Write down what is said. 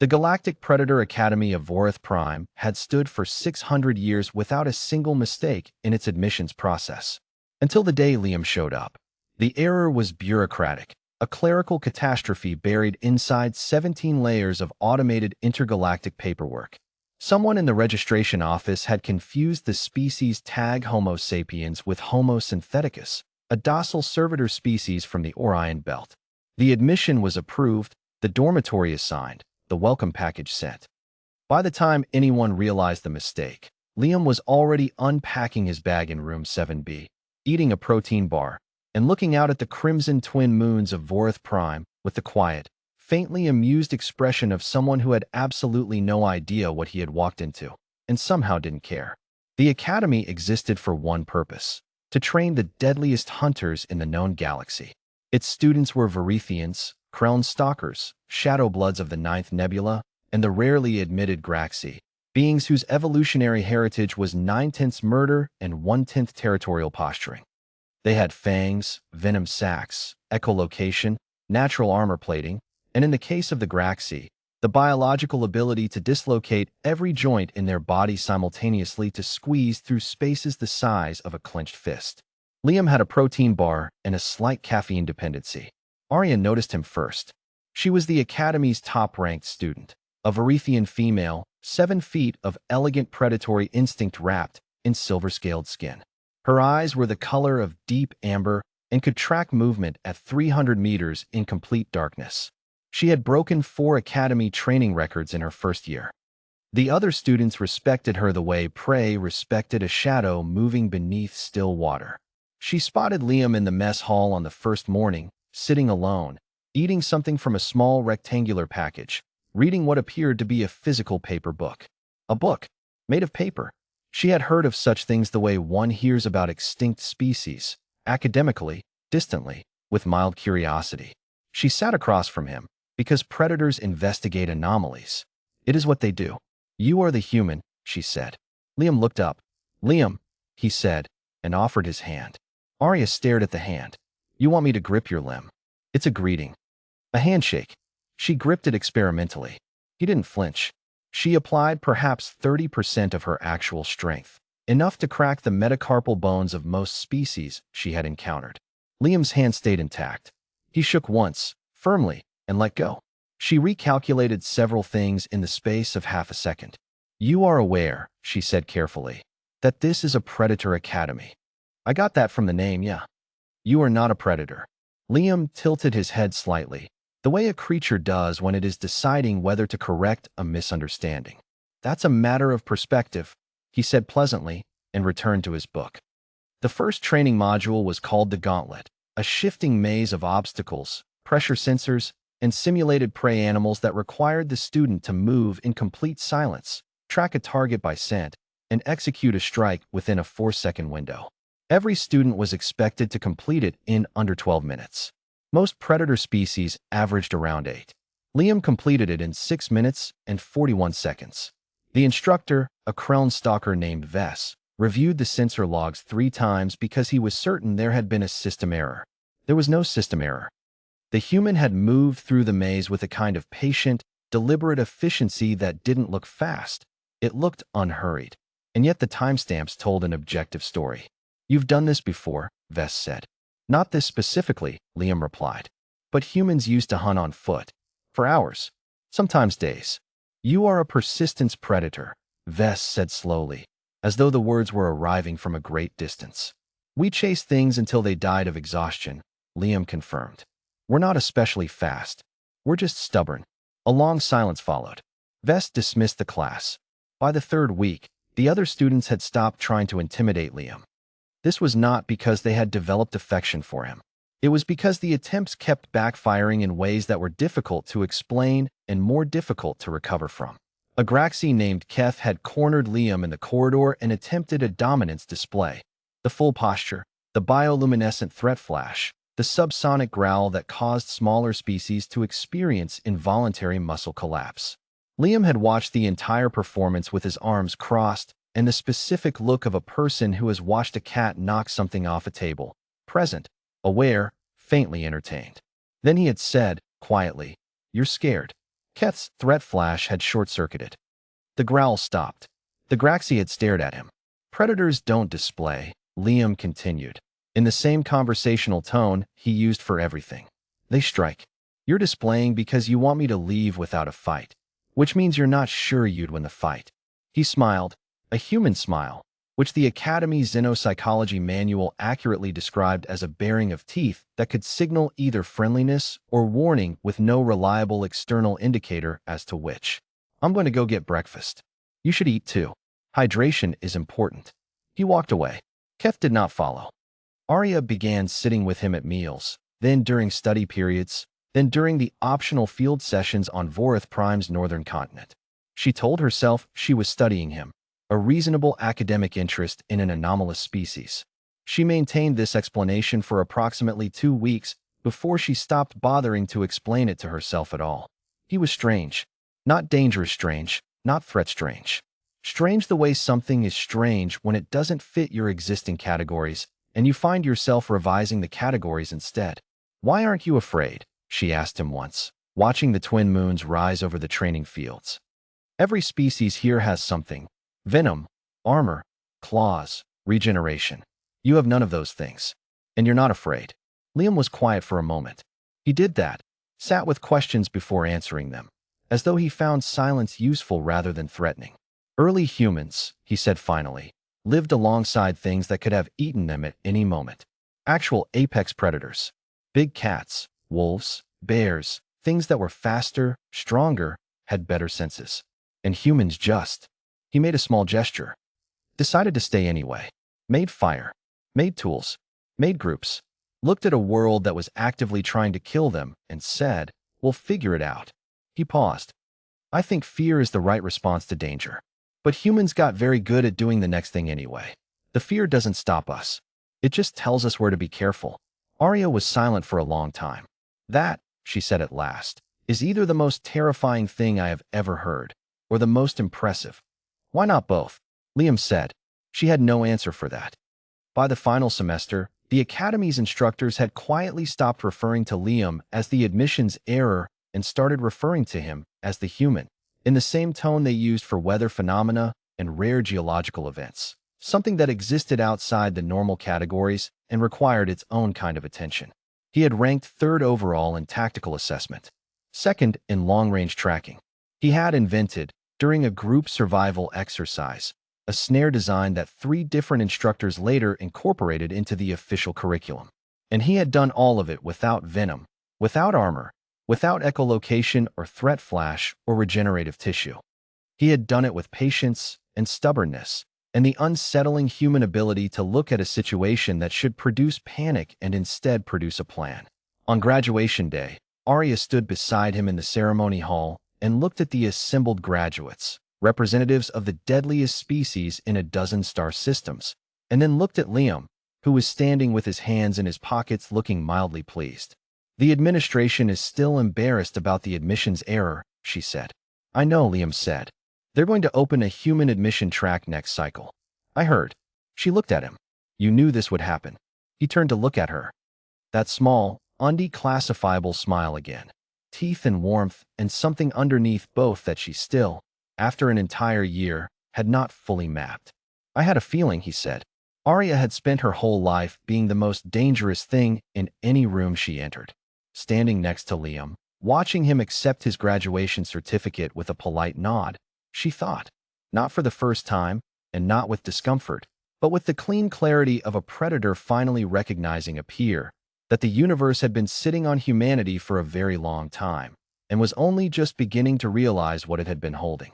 The Galactic Predator Academy of Vorith Prime had stood for 600 years without a single mistake in its admissions process. Until the day Liam showed up. The error was bureaucratic, a clerical catastrophe buried inside 17 layers of automated intergalactic paperwork. Someone in the registration office had confused the species tag Homo sapiens with Homo syntheticus, a docile servitor species from the Orion Belt. The admission was approved, the dormitory assigned, the welcome package sent. By the time anyone realized the mistake, Liam was already unpacking his bag in room 7B, eating a protein bar, and looking out at the crimson twin moons of Vorith Prime with the quiet, faintly amused expression of someone who had absolutely no idea what he had walked into, and somehow didn't care. The Academy existed for one purpose: to train the deadliest hunters in the known galaxy. Its students were Varithians, Krelln stalkers, Shadowbloods of the Ninth Nebula, and the rarely admitted Graxi, beings whose evolutionary heritage was 9/10 murder and 1/10 territorial posturing. They had fangs, venom sacs, echolocation, natural armor plating, and in the case of the Graxi, the biological ability to dislocate every joint in their body simultaneously to squeeze through spaces the size of a clenched fist. Liam had a protein bar and a slight caffeine dependency. Arya noticed him first. She was the Academy's top-ranked student, a Varithian female, 7 feet of elegant predatory instinct wrapped in silver-scaled skin. Her eyes were the color of deep amber and could track movement at 300 meters in complete darkness. She had broken 4 Academy training records in her first year. The other students respected her the way prey respected a shadow moving beneath still water. She spotted Liam in the mess hall on the first morning, sitting alone, eating something from a small rectangular package, reading what appeared to be a physical paper book. A book, made of paper. She had heard of such things the way one hears about extinct species, academically, distantly, with mild curiosity. She sat across from him, because predators investigate anomalies. It is what they do. You are the human, she said. Liam looked up. Liam, he said, and offered his hand. Arya stared at the hand. You want me to grip your limb? It's a greeting. A handshake. She gripped it experimentally. He didn't flinch. She applied perhaps 30% of her actual strength, enough to crack the metacarpal bones of most species she had encountered. Liam's hand stayed intact. He shook once, firmly, and let go. She recalculated several things in the space of half a second. You are aware, she said carefully, that this is a predator academy. I got that from the name, yeah. You are not a predator. Liam tilted his head slightly, the way a creature does when it is deciding whether to correct a misunderstanding. That's a matter of perspective, he said pleasantly, and returned to his book. The first training module was called the Gauntlet, a shifting maze of obstacles, pressure sensors, and simulated prey animals that required the student to move in complete silence, track a target by scent, and execute a strike within a 4-second window. Every student was expected to complete it in under 12 minutes. Most predator species averaged around 8. Liam completed it in 6 minutes and 41 seconds. The instructor, a Krelln stalker named Vess, reviewed the sensor logs 3 times because he was certain there had been a system error. There was no system error. The human had moved through the maze with a kind of patient, deliberate efficiency that didn't look fast. It looked unhurried. And yet the timestamps told an objective story. You've done this before, Vess said. Not this specifically, Liam replied. But humans used to hunt on foot. For hours. Sometimes days. You are a persistence predator, Vess said slowly, as though the words were arriving from a great distance. We chased things until they died of exhaustion, Liam confirmed. We're not especially fast. We're just stubborn. A long silence followed. Vess dismissed the class. By the 3rd week, the other students had stopped trying to intimidate Liam. This was not because they had developed affection for him. It was because the attempts kept backfiring in ways that were difficult to explain and more difficult to recover from. A Graxi named Keth had cornered Liam in the corridor and attempted a dominance display. The full posture, the bioluminescent threat flash, the subsonic growl that caused smaller species to experience involuntary muscle collapse. Liam had watched the entire performance with his arms crossed and the specific look of a person who has watched a cat knock something off a table, present, aware, faintly entertained. Then he had said, quietly, "You're scared. Keth's threat flash had short-circuited. The growl stopped. The Graxi had stared at him. Predators don't display, Liam continued, in the same conversational tone he used for everything. They strike. You're displaying because you want me to leave without a fight, which means you're not sure you'd win the fight. He smiled, a human smile, which the Academy Xenopsychology manual accurately described as a baring of teeth that could signal either friendliness or warning with no reliable external indicator as to which. I'm going to go get breakfast. You should eat too. Hydration is important. He walked away. Keth did not follow. Arya began sitting with him at meals, then during study periods, then during the optional field sessions on Vorith Prime's northern continent. She told herself she was studying him, a reasonable academic interest in an anomalous species. She maintained this explanation for approximately 2 weeks before she stopped bothering to explain it to herself at all. He was strange. Not dangerous strange, not threat strange. Strange the way something is strange when it doesn't fit your existing categories and you find yourself revising the categories instead. Why aren't you afraid? She asked him once, watching the twin moons rise over the training fields. Every species here has something. Venom, armor, claws, regeneration. You have none of those things. And you're not afraid. Liam was quiet for a moment. He did that, sat with questions before answering them, as though he found silence useful rather than threatening. Early humans, he said finally, lived alongside things that could have eaten them at any moment. Actual apex predators. Big cats, wolves, bears, things that were faster, stronger, had better senses. And humans just. He made a small gesture. Decided to stay anyway. Made fire. Made tools. Made groups. Looked at a world that was actively trying to kill them and said, "We'll figure it out." He paused. I think fear is the right response to danger. But humans got very good at doing the next thing anyway. The fear doesn't stop us. It just tells us where to be careful. Arya was silent for a long time. That, she said at last, is either the most terrifying thing I have ever heard, or the most impressive. Why not both? Liam said. She had no answer for that. By the final semester, the Academy's instructors had quietly stopped referring to Liam as the admissions error and started referring to him as the human, in the same tone they used for weather phenomena and rare geological events, something that existed outside the normal categories and required its own kind of attention. He had ranked 3rd overall in tactical assessment, 2nd in long-range tracking. He had invented, during a group survival exercise, a snare design that 3 different instructors later incorporated into the official curriculum. And he had done all of it without venom, without armor, without echolocation or threat flash or regenerative tissue. He had done it with patience and stubbornness, and the unsettling human ability to look at a situation that should produce panic and instead produce a plan. On graduation day, Arya stood beside him in the ceremony hall and looked at the assembled graduates, representatives of the deadliest species in a dozen star systems, and then looked at Liam, who was standing with his hands in his pockets looking mildly pleased. The administration is still embarrassed about the admissions error, she said. I know, Liam said. They're going to open a human admission track next cycle. I heard. She looked at him. You knew this would happen. He turned to look at her. That small, undeclassifiable smile again. Teeth and warmth and something underneath both that she still, after an entire year, had not fully mapped. I had a feeling, he said. Arya had spent her whole life being the most dangerous thing in any room she entered. Standing next to Liam, watching him accept his graduation certificate with a polite nod, she thought, not for the first time, and not with discomfort, but with the clean clarity of a predator finally recognizing a peer, that the universe had been sitting on humanity for a very long time, and was only just beginning to realize what it had been holding.